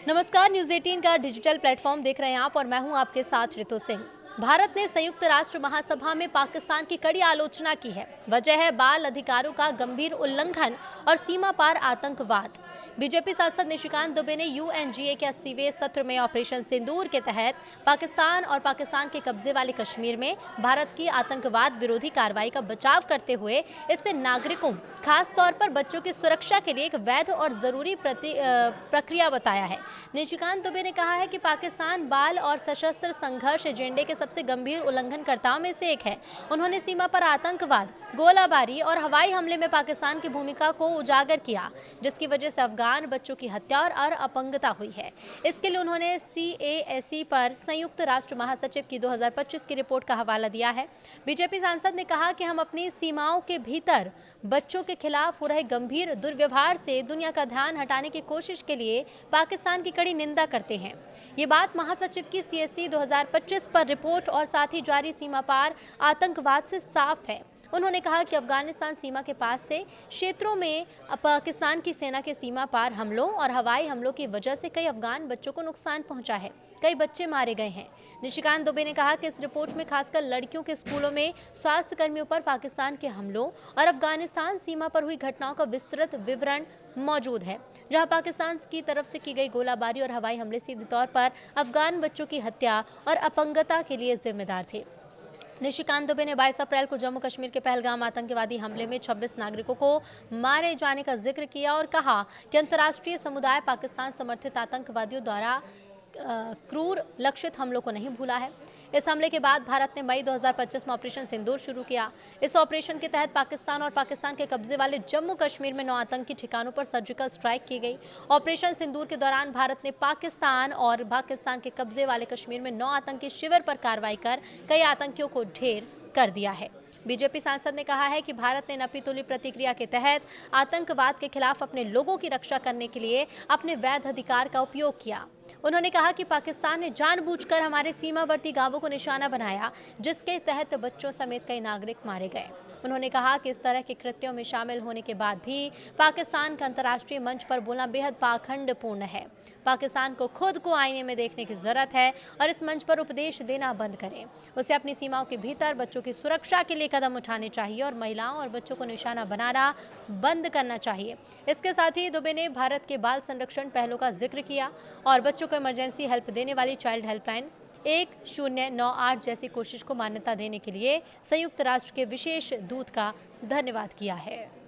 नमस्कार, न्यूज़ 18 का digital platform देख रहे हैं आप और मैं हूं आपके साथ रितु सिंह। भारत ने संयुक्त राष्ट्र महासभा में पाकिस्तान की कड़ी आलोचना की है। वजह है बाल अधिकारों का गंभीर उल्लंघन और सीमा पार आतंकवाद। बीजेपी सांसद निशिकांत दुबे ने यूएनजीए के 80वें सत्र में ऑपरेशन सिंदूर के तहत पाकिस्तान और पाकिस्तान के कब्जे वाले कश्मीर में भारत की आतंकवाद विरोधी कार्रवाई का बचाव करते हुए इससे नागरिकों, खास तौर पर बच्चों की सुरक्षा के लिए एक वैध और जरूरी प्रक्रिया बताया है। निशिकांत दुबे ने कहा है कि पाकिस्तान बाल और सशस्त्र संघर्ष एजेंडे के सबसे गंभीर उल्लंघनकर्ताओं में से एक है। उन्होंने सीमा पर आतंकवाद, गोलाबारी और हवाई हमले में पाकिस्तान की भूमिका को उजागर किया, जिसकी वजह से अफगान बच्चों की हत्या और अपंगता हुई है। इसके लिए उन्होंने CASE पर संयुक्त राष्ट्र महासचिव की 2025 की रिपोर्ट का हवाला दिया है। बीजेपी सांसद ने कहा कि हम अपनी सीमाओं के भीतर बच्चों के खिलाफ हो रहे गंभीर दुर्व्यवहार से दुनिया का ध्यान हटाने की कोशिश के लिए पाकिस्तान की कड़ी निंदा करते हैं। ये बात महासचिव की CASE 2025 पर रिपोर्ट और साथ ही जारी सीमा पार आतंकवाद से साफ है। उन्होंने कहा कि अफगानिस्तान सीमा के पास से क्षेत्रों में पाकिस्तान की सेना के सीमा पार हमलों और हवाई हमलों की वजह से कई अफगान बच्चों को नुकसान पहुंचा है, कई बच्चे मारे गए हैं। निशिकांत दुबे ने कहा कि इस रिपोर्ट में खासकर लड़कियों के स्कूलों में स्वास्थ्य कर्मियों पर पाकिस्तान के हमलों और अफगानिस्तान सीमा पर हुई घटनाओं का विस्तृत विवरण मौजूद है, जहां पाकिस्तान की तरफ से की गई गोलाबारी और हवाई हमले सीधे तौर पर अफगान बच्चों की हत्या और अपंगता के लिए जिम्मेदार थे। निशिकांत दुबे ने 22 अप्रैल को जम्मू कश्मीर के पहलगाम आतंकवादी हमले में 26 नागरिकों को मारे जाने का जिक्र किया और कहा कि अंतर्राष्ट्रीय समुदाय पाकिस्तान समर्थित आतंकवादियों द्वारा क्रूर लक्षित हमलों को नहीं भूला है। इस हमले के बाद भारत ने मई 2025 में ऑपरेशन सिंदूर शुरू किया। इस ऑपरेशन के तहत पाकिस्तान और पाकिस्तान के कब्जे वाले जम्मू कश्मीर में 9 आतंकी ठिकानों पर सर्जिकल स्ट्राइक की गई। ऑपरेशन सिंदूर के दौरान भारत ने पाकिस्तान और पाकिस्तान के कब्जे वाले कश्मीर में 9 आतंकी शिविर पर कार्रवाई कर कई आतंकियों को ढेर कर दिया है। बीजेपी सांसद ने कहा है कि भारत ने नपी-तुली प्रतिक्रिया के तहत आतंकवाद के खिलाफ अपने लोगों की रक्षा करने के लिए अपने वैध अधिकार का उपयोग किया। उन्होंने कहा कि पाकिस्तान ने जानबूझकर हमारे सीमावर्ती गांवों को निशाना बनाया, जिसके तहत बच्चों समेत कई नागरिक मारे गए। उन्होंने कहा कि इस तरह के कृत्यों में शामिल होने के बाद भी पाकिस्तान का अंतर्राष्ट्रीय मंच पर बोलना बेहद पाखंडपूर्ण है। पाकिस्तान को खुद को आईने में देखने की जरूरत है और इस मंच पर उपदेश देना बंद करें। उसे अपनी सीमाओं के भीतर बच्चों की सुरक्षा के लिए कदम उठाने चाहिए और महिलाओं और बच्चों को निशाना बनाना बंद करना चाहिए। इसके साथ ही दुबे ने भारत के बाल संरक्षण पहलों का जिक्र किया और बच्चों को इमरजेंसी हेल्प देने वाली चाइल्ड हेल्पलाइन 1098 जैसी कोशिश को मान्यता देने के लिए संयुक्त राष्ट्र के विशेष दूत का धन्यवाद किया है।